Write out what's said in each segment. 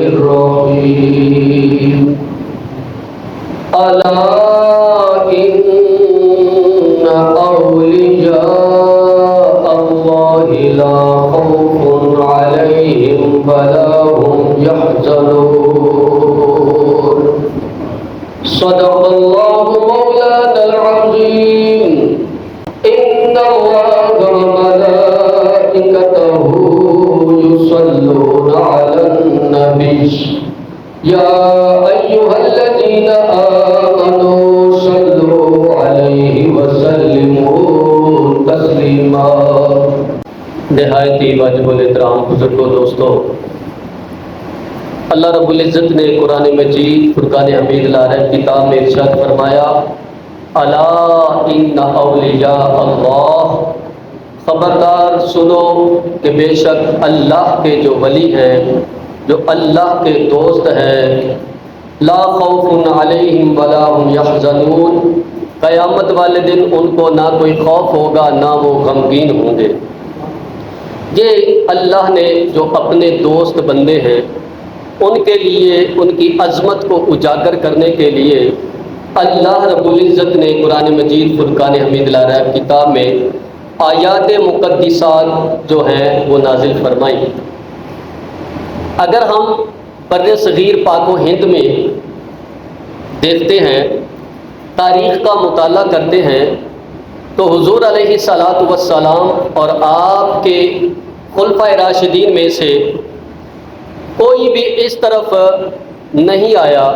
الرحيم ألا إن أولياء الله لا خوف عليهم ولا هم يحزنون صدق الله مولانا العظيم إن الله وملائكته يصلون على النبي يا أيها الذين آمنوا صلوا عليه وسلموا تسليما۔ نہایتی واجب الاحترام بزرگوں، دوستوں، اللہ رب العزت نے قرآن مجید فرقان حمید العرب کتاب میں ارشاد فرمایا، الا ان اولیاء اللہ، خبردار سنو کہ بے شک اللہ کے جو ولی ہیں، جو اللہ کے دوست ہیں، لا خوف علیہم ولا هم یحزنون، قیامت والے دن ان کو نہ کوئی خوف ہوگا نہ وہ غمگین ہوں گے۔ یہ اللہ نے جو اپنے دوست بندے ہیں ان کے لیے ان کی عظمت کو اجاگر کرنے کے لیے اللہ رب العزت نے قرآن مجید فرقان حمید العرب کتاب میں آیات مقدسات جو ہیں وہ نازل فرمائیں۔ اگر ہم بر صغیر پاک و ہند میں دیکھتے ہیں، تاریخ کا مطالعہ کرتے ہیں، تو حضور علیہ الصلاۃ والسلام اور آپ کے خلفائے راشدین میں سے کوئی بھی اس طرف نہیں آیا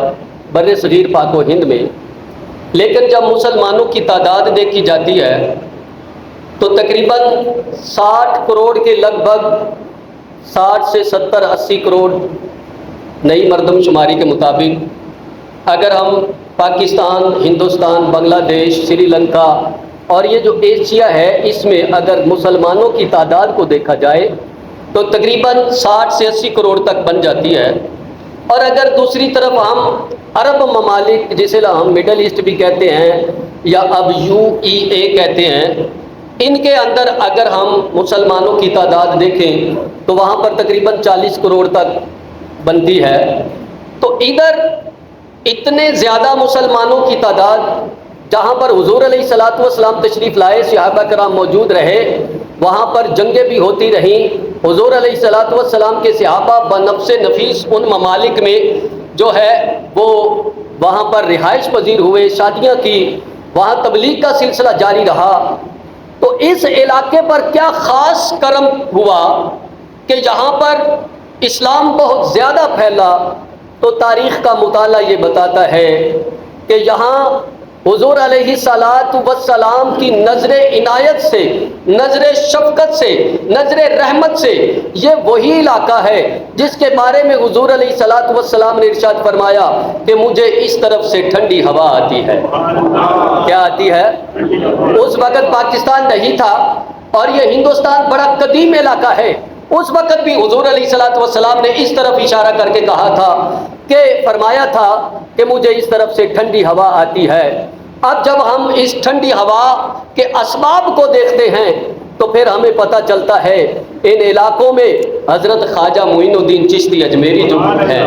بر صغیر پاک و ہند میں، لیکن جب مسلمانوں کی تعداد دیکھی جاتی ہے تو تقریباً 60 کروڑ کے لگ بھگ 60 سے 70 80 کروڑ نئی مردم شماری کے مطابق، اگر ہم پاکستان، ہندوستان، بنگلہ دیش، سری لنکا اور یہ جو ایشیا ہے اس میں اگر مسلمانوں کی تعداد کو دیکھا جائے تو تقریباً 60 سے 80 کروڑ تک بن جاتی ہے۔ اور اگر دوسری طرف ہم عرب ممالک جسے ہم مڈل ایسٹ بھی کہتے ہیں یا اب UAE کہتے ہیں، ان کے اندر اگر ہم مسلمانوں کی تعداد دیکھیں تو وہاں پر تقریباً 40 کروڑ تک بنتی ہے۔ تو ادھر اتنے زیادہ مسلمانوں کی تعداد، جہاں پر حضور علیہ الصلاۃ والسلام تشریف لائے، صحابہ کرام موجود رہے، وہاں پر جنگیں بھی ہوتی رہیں، حضور علیہ الصلاۃ والسلام کے صحابہ بنفس نفیس ان ممالک میں جو ہے وہ وہاں پر رہائش پذیر ہوئے، شادیاں کی، وہاں تبلیغ کا سلسلہ جاری رہا۔ تو اس علاقے پر کیا خاص کرم ہوا کہ یہاں پر اسلام بہت زیادہ پھیلا؟ تو تاریخ کا مطالعہ یہ بتاتا ہے کہ یہاں حضور علیہ الصلاۃ والسلام کی نظر عنایت سے، نظر شفقت سے، نظر رحمت سے یہ وہی علاقہ ہے جس کے بارے میں حضور علیہ الصلاۃ والسلام نے ارشاد فرمایا کہ مجھے اس طرف سے ٹھنڈی ہوا آتی ہے۔ کیا آتی ہے؟ اس وقت پاکستان نہیں تھا اور یہ ہندوستان بڑا قدیم علاقہ ہے، اس وقت بھی حضور علیہ الصلاۃ والسلام نے اس طرف اشارہ کر کے کہا تھا کہ فرمایا تھا کہ مجھے اس طرف سے ٹھنڈی ہوا آتی ہے۔ اب جب ہم اس ٹھنڈی ہوا کے اسباب کو دیکھتے ہیں تو پھر ہمیں پتہ چلتا ہے ان علاقوں میں حضرت خواجہ معین الدین چشتی اجمیری جو ہیں،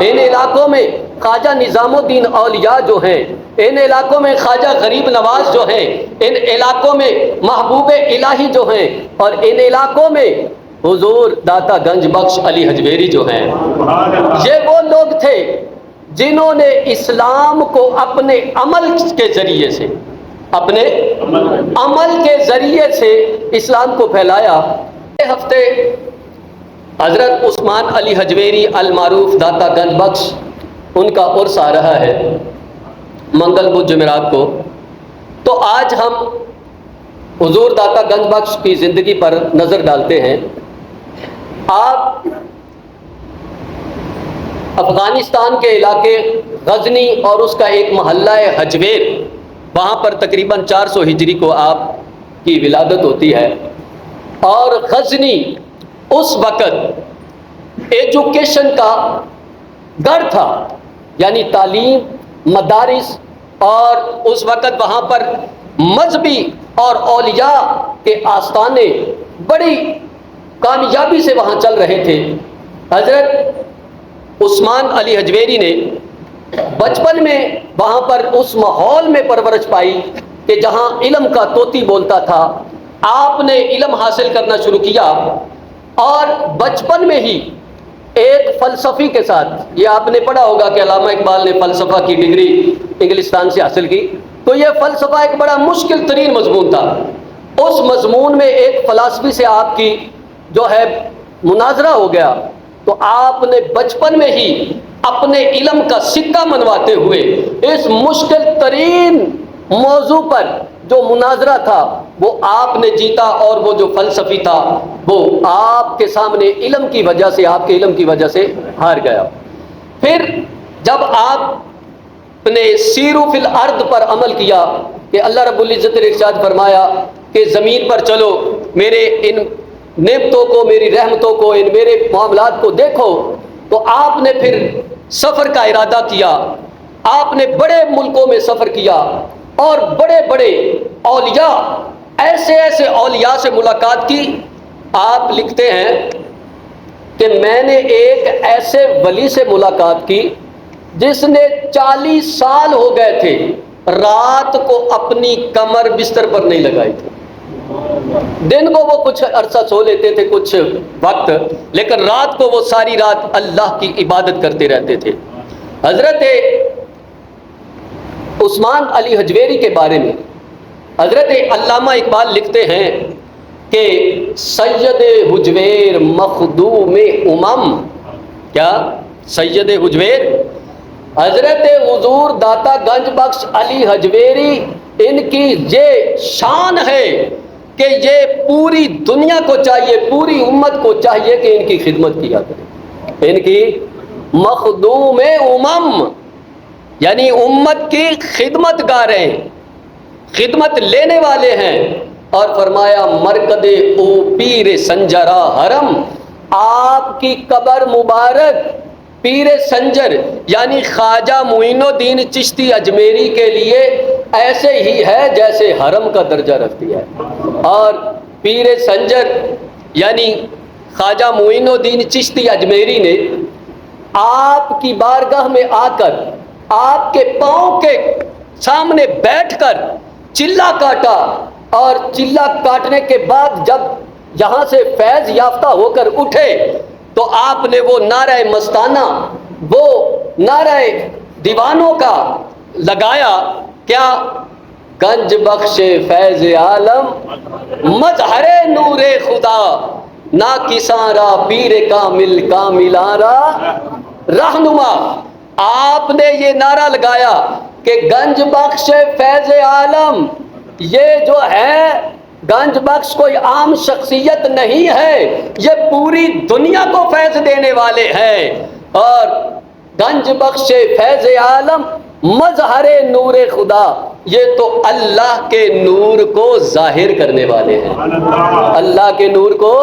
ان علاقوں میں خواجہ نظام الدین اولیاء جو ہیں، ان علاقوں میں خواجہ غریب نواز جو ہیں، ان علاقوں میں محبوب الہی جو ہیں، اور ان علاقوں میں حضور داتا گنج بخش علی حجویری جو ہیں۔ یہ وہ لوگ تھے جنہوں نے اسلام کو اپنے عمل کے ذریعے سے، اپنے عمل کے ذریعے سے اسلام کو پھیلایا۔ یہ ہفتے حضرت عثمان علی حجویری المعروف داتا گنج بخش، ان کا عرس آ رہا ہے منگل بدھ جمعرات کو۔ تو آج ہم حضور داتا گنج بخش کی زندگی پر نظر ڈالتے ہیں۔ آپ افغانستان کے علاقے غزنی اور اس کا ایک محلہ ہے حجویر، وہاں پر تقریباً 400 ہجری کو آپ کی ولادت ہوتی ہے۔ اور غزنی اس وقت ایجوکیشن کا گڑھ تھا، یعنی تعلیم، مدارس، اور اس وقت وہاں پر مذہبی اور اولیاء کے آستانے بڑی کامیابی سے وہاں چل رہے تھے۔ حضرت عثمان علی حجویری نے بچپن میں وہاں پر اس ماحول میں پرورش پائی کہ جہاں علم کا طوطی بولتا تھا. آپ نے علم حاصل کرنا شروع کیا اور بچپن میں ہی ایک فلسفی کے ساتھ، یہ آپ نے پڑھا ہوگا کہ علامہ اقبال نے فلسفہ کی ڈگری انگلستان سے حاصل کی، تو یہ فلسفہ ایک بڑا مشکل ترین مضمون تھا. اس مضمون میں ایک فلسفی سے آپ کی جو ہے مناظرہ ہو گیا، تو آپ نے بچپن میں ہی اپنے علم کا سکہ منواتے ہوئے اس مشکل ترین موضوع پر جو مناظرہ تھا وہ آپ نے جیتا، اور وہ جو فلسفی تھا وہ آپ کے سامنے علم کی وجہ سے، آپ کے علم کی وجہ سے ہار گیا. پھر جب آپ نے سیرو فی الارض پر عمل کیا کہ اللہ رب العزت نے ارشاد فرمایا کہ زمین پر چلو، میرے ان نعمتوں کو، میری رحمتوں کو، ان میرے معاملات کو دیکھو، تو آپ نے پھر سفر کا ارادہ کیا. آپ نے بڑے ملکوں میں سفر کیا اور بڑے بڑے اولیاء، ایسے ایسے اولیاء سے ملاقات کی. آپ لکھتے ہیں کہ میں نے ایک ایسے ولی سے ملاقات کی جس نے 40 سال ہو گئے تھے رات کو اپنی کمر بستر پر نہیں لگائی تھی. دن کو وہ کچھ عرصہ سو لیتے تھے کچھ وقت، لیکن رات کو وہ ساری رات اللہ کی عبادت کرتے رہتے تھے. حضرت عثمان علی حجویری کے بارے میں حضرت علامہ اقبال لکھتے ہیں کہ سید حجویر مخدوم امم. کیا؟ سید حجویر حضرت حضور داتا گنج بخش علی حجویری، ان کی یہ شان ہے کہ یہ پوری دنیا کو چاہیے، پوری امت کو چاہیے کہ ان کی خدمت کیا کرے. ان کی مخدوم امم یعنی امت کی خدمت گار ہیں، خدمت لینے والے ہیں. اور فرمایا مرکد او پیر سنجرا حرم، آپ کی قبر مبارک پیر سنجر یعنی خواجہ معین الدین چشتی اجمیری کے لیے ایسے ہی ہے جیسے حرم کا درجہ رکھتی ہے. اور پیر سنجر یعنی خواجہ معین الدین چشتی اجمیری نے آپ کی بارگاہ میں آ کر آپ کے پاؤں کے سامنے بیٹھ کر چلہ کاٹا، اور چلہ کاٹنے کے بعد جب یہاں سے فیض یافتہ ہو کر اٹھے تو آپ نے وہ نعرہ مستانہ، وہ نعرہ دیوانوں کا لگایا. کیا؟ گنج بخش فیض عالم مظہر نور خدا، نا کساں را پیر کامل کاملاں را رہنما. آپ نے یہ نعرہ لگایا کہ گنج بخش فیض عالم، یہ جو ہے گنج بخش کوئی عام شخصیت نہیں ہے، یہ پوری دنیا کو فیض دینے والے ہیں. اور گنج بخش فیض عالم مظہر نور خدا، یہ تو اللہ کے نور کو ظاہر کرنے والے ہیں، اللہ کے نور کو.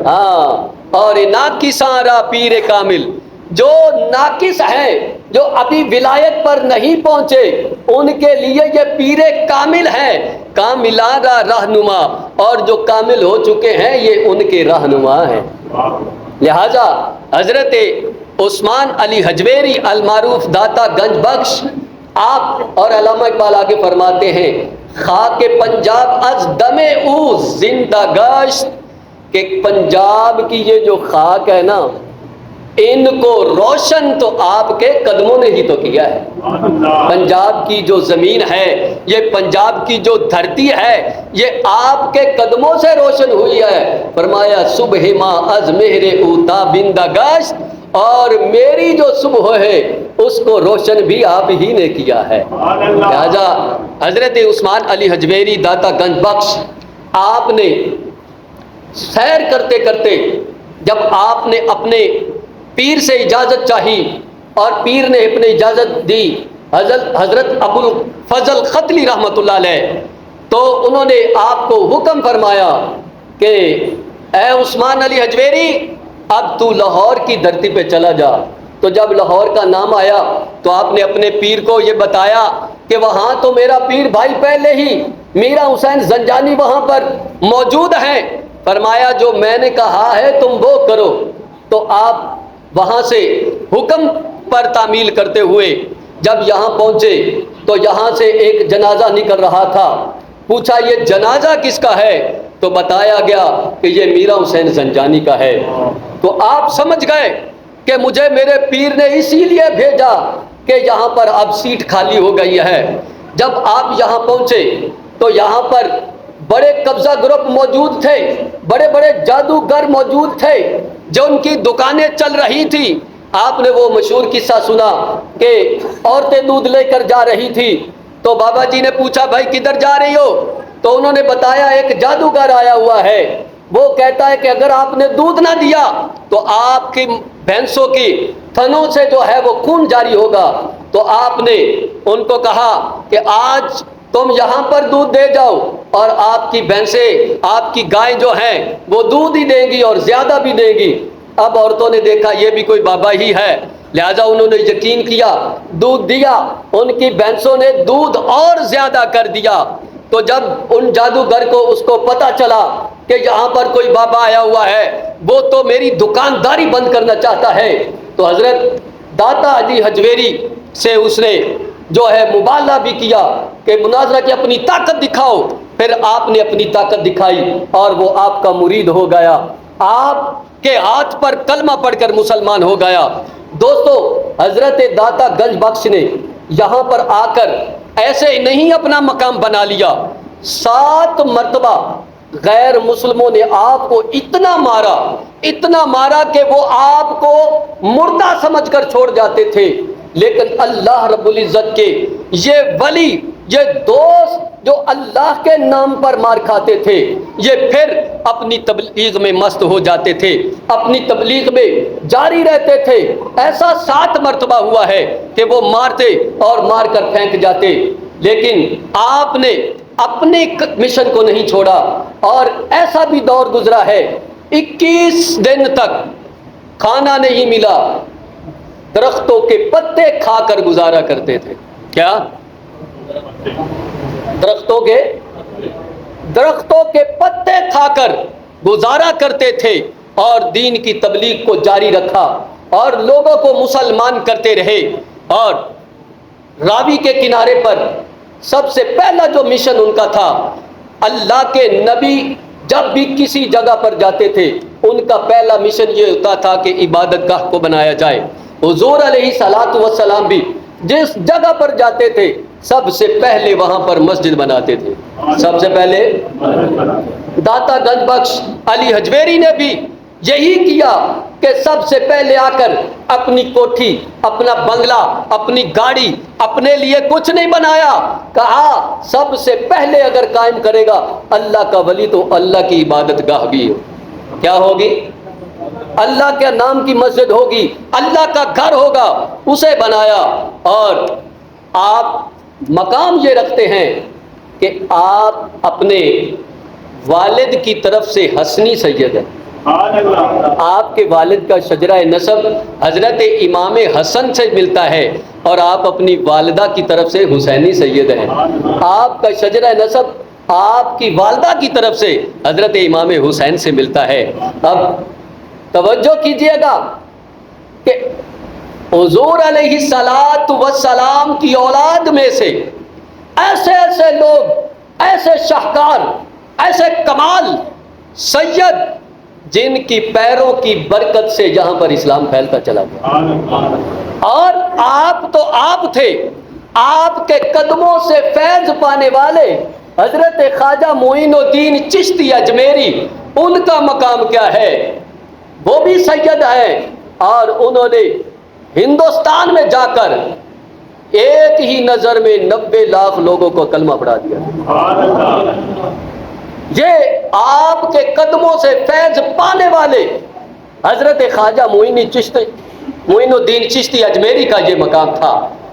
ہاں. اور ناقصاں را پیر کامل، جو ناقص ہیں، جو ابھی ولایت پر نہیں پہنچے، ان کے لیے یہ پیر کامل ہیں، کاملاں را رہنما، اور جو کامل ہو چکے ہیں یہ ان کے رہنما ہیں. لہذا حضرت عثمان علی حجویری المعروف داتا گنج بخش، آپ اور علامہ اقبال آگے فرماتے ہیں خاک پنجاب از دم او زندہ گشت، کہ پنجاب کی یہ جو خاک ہے نا، ان کو روشن تو آپ کے قدموں نے ہی تو کیا ہے. پنجاب کی جو زمین ہے، یہ پنجاب کی جو دھرتی ہے، یہ آپ کے قدموں سے روشن ہوئی ہے. فرمایا صبح ماں از مہر او تابندہ گشت، اور میری جو صبح ہے اس کو روشن بھی آپ ہی نے کیا ہے. لہذا حضرت عثمان علی حجویری داتا گنج بخش، آپ نے سیر کرتے کرتے جب آپ نے اپنے پیر سے اجازت چاہی اور پیر نے اپنی اجازت دی، حضرت ابو الفضل ختلی رحمۃ اللہ علیہ، تو انہوں نے آپ کو حکم فرمایا کہ اے عثمان علی حجویری، اب تو لاہور کی دھرتی پہ چلا جا. تو جب لاہور کا نام آیا تو آپ نے اپنے پیر کو یہ بتایا کہ وہاں تو میرا پیر بھائی پہلے ہی میرا حسین زنجانی وہاں پر موجود ہیں. فرمایا جو میں نے کہا ہے تم وہ کرو. تو آپ وہاں سے حکم پر تعمیل کرتے ہوئے جب یہاں پہنچے تو یہاں سے ایک جنازہ نکل رہا تھا. پوچھا یہ جنازہ کس کا ہے؟ تو بتایا گیا کہ یہ میرا حسین زنجانی کا ہے. تو آپ سمجھ گئے کہ مجھے میرے پیر نے اسی لیے بھیجا کہ یہاں پر اب سیٹ خالی ہو گئی ہے. جب آپ یہاں پہنچے تو یہاں پر بڑے قبضہ گروپ موجود تھے، بڑے بڑے جادوگر موجود تھے، جو ان کی دکانیں چل رہی تھی. آپ نے وہ مشہور قصہ سنا کہ عورتیں دودھ لے کر جا رہی تھی تو بابا جی نے پوچھا بھائی کدھر جا رہی ہو؟ تو انہوں نے بتایا ایک جادوگر آیا ہوا ہے، وہ کہتا ہے کہ اگر آپ نے دودھ نہ دیا تو آپ کی بھینسوں کی تھنوں سے جو ہے وہ خون جاری ہوگا. تو آپ نے ان کو کہا کہ آج تم یہاں پر دودھ دے جاؤ اور آپ کی بھینسیں، آپ کی گائیں جو ہیں وہ دودھ ہی دیں گی اور زیادہ بھی دیں گی. اب عورتوں نے دیکھا یہ بھی کوئی بابا ہی ہے، لہذا انہوں نے یقین کیا، دودھ دیا. ان کی بھینسوں نے دودھ اور زیادہ کر دیا. تو جب ان جادوگر کو اس کو پتا چلا کہ یہاں پر کوئی بابا آیا ہوا ہے، وہ تو میری دکانداری بند کرنا چاہتا ہے، تو حضرت داتا علی حجویری سے اس نے جو ہے مبالغہ بھی کیا کہ مناظرہ کی اپنی طاقت دکھاؤ. پھر آپ نے اپنی طاقت دکھائی اور وہ آپ کا مرید ہو گیا، آپ کے ہاتھ پر کلمہ پڑھ کر مسلمان ہو گیا. دوستو حضرت داتا گنج بخش نے یہاں پر آ کر ایسے ہی نہیں اپنا مقام بنا لیا، 7 مرتبہ غیر مسلموں نے آپ کو اتنا مارا کہ وہ آپ کو مردہ سمجھ کر چھوڑ جاتے تھے. لیکن اللہ رب العزت کے یہ ولی، یہ دوست جو اللہ کے نام پر مار کھاتے تھے، یہ پھر اپنی تبلیغ میں مست ہو جاتے تھے، اپنی تبلیغ میں جاری رہتے تھے. ایسا 7 مرتبہ ہوا ہے کہ وہ مارتے اور مار کر پھینک جاتے، لیکن آپ نے اپنے مشن کو نہیں چھوڑا. اور ایسا بھی دور گزرا ہے 21 دن تک کھانا نہیں ملا، درختوں کے پتے کھا کر گزارا کرتے تھے. کیا؟ درختوں کے پتے کھا کر گزارا کرتے تھے اور دین کی تبلیغ کو جاری رکھا اور لوگوں کو مسلمان کرتے رہے. اور راوی کے کنارے پر سب سے پہلا جو مشن ان کا تھا، اللہ کے نبی جب بھی کسی جگہ پر جاتے تھے ان کا پہلا مشن یہ ہوتا تھا کہ عبادت گاہ کو بنایا جائے. حضور علیہ الصلوۃ والسلام بھی جس جگہ پر جاتے تھے سب سے پہلے وہاں پر مسجد بناتے تھے. سب سے پہلے داتا گنج بخش علی حجویری نے بھی یہی کیا کہ سب سے پہلے آ کر اپنی کوٹھی، اپنا بنگلہ، اپنی گاڑی اپنے لیے کچھ نہیں بنایا. کہا سب سے پہلے اگر قائم کرے گا اللہ کا ولی تو اللہ کی عبادت گاہ بھی کیا ہوگی؟ اللہ کے نام کی مسجد ہوگی، اللہ کا گھر ہوگا، اسے بنایا. اور آپ مقام یہ رکھتے ہیں کہ آپ اپنے والد کی طرف سے حسنی سید ہیں. آپ کے والد کا شجرہ نسب حضرت امام حسن سے ملتا ہے اور آپ اپنی والدہ کی طرف سے حسینی سید ہیں. آپ کا شجرہ نسب آپ کی والدہ کی طرف سے حضرت امام حسین سے ملتا ہے. اب توجہ کیجئے گا کہ حضور علیہ الصلوۃ والسلام کی اولاد میں سے ایسے لوگ، ایسے شاہکار، ایسے کمال سید جن کی پیروں کی برکت سے یہاں پر اسلام پھیلتا چلا گیا. اور آپ تو آپ تھے، آپ کے قدموں سے فیض پانے والے حضرت خواجہ معین الدین چشتی اجمیری، ان کا مقام کیا ہے؟ وہ بھی سید ہیں اور انہوں نے ہندوستان میں جا کر ایک ہی نظر میں 90 لاکھ لوگوں کو کلمہ پڑھا دیا. یہ آپ کے قدموں سے فیض پانے والے حضرت خواجہ معین الدین چشتی اجمیری کا یہ مقام تھا.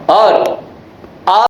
اور